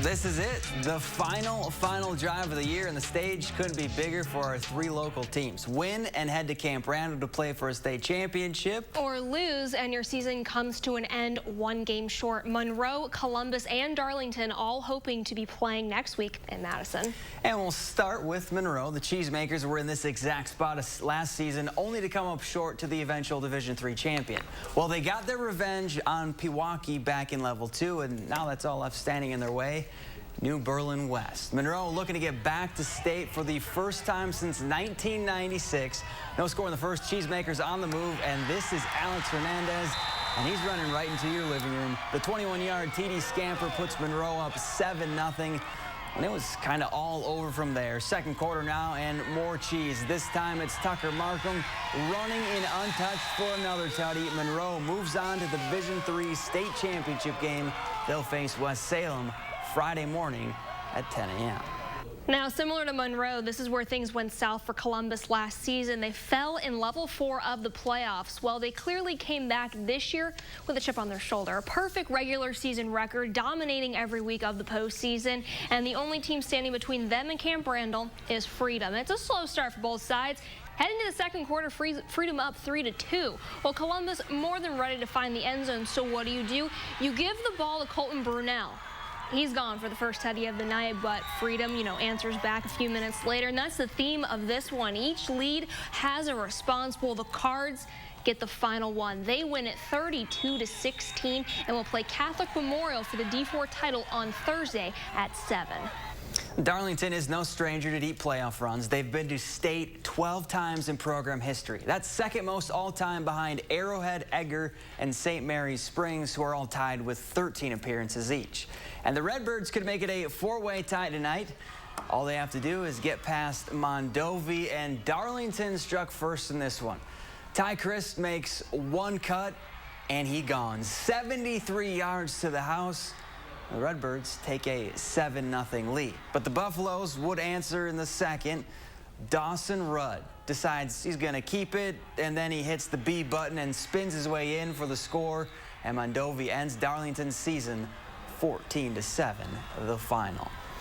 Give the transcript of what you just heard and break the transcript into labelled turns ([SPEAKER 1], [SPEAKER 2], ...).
[SPEAKER 1] This is it, the final drive of the year, and the stage couldn't be bigger for our three local teams. Win and head to Camp Randall to play for a state championship.
[SPEAKER 2] Or lose and your season comes to an end one game short. Monroe, Columbus, and Darlington all hoping to be playing next week in Madison.
[SPEAKER 1] And we'll start with Monroe. The Cheesemakers were in this exact spot last season, only to come up short to the eventual Division III champion. Well, they got their revenge on Pewaukee back in Level 2, and now that's all left standing in their way. New Berlin West. Monroe looking to get back to state for the first time since 1996. No score in the first. Cheesemakers on the move, and this is Alex Hernandez, and he's running right into your living room. The 21-yard TD scamper puts Monroe up 7-0. And it was kind of all over from there. Second quarter now, and more Cheese. This time it's Tucker Markham running in untouched for another tutty. Monroe moves on to the Division III state championship game. They'll face West Salem Friday morning at 10 a.m.
[SPEAKER 2] Now, similar to Monroe, this is where things went south for Columbus last season. They fell in Level 4 of the playoffs. Well, they clearly came back this year with a chip on their shoulder. A perfect regular season record, dominating every week of the postseason. And the only team standing between them and Camp Randall is Freedom. It's a slow start for both sides. Heading to the second quarter, Freedom up 3-2. Well, Columbus more than ready to find the end zone. So what do? You give the ball to Colton Brunell. He's gone for the first tutty of the night, but Freedom, answers back a few minutes later. And that's the theme of this one. Each lead has a response. Well, the Cards get the final one. They win it 32-16 and will play Catholic Memorial for the D4 title on Thursday at 7.
[SPEAKER 1] Darlington is no stranger to deep playoff runs. They've been to state 12 times in program history. That's second most all-time behind Arrowhead, Edgar, and St. Mary's Springs, who are all tied with 13 appearances each. And the Redbirds could make it a four-way tie tonight. All they have to do is get past Mondovi, and Darlington struck first in this one. Ty Crist makes one cut, and he gone. 73 yards to the house. The Redbirds take a 7-0 lead. But the Buffaloes would answer in the second. Dawson Rudd decides he's going to keep it, and then he hits the B button and spins his way in for the score. And Mondovi ends Darlington's season 14-7, the final.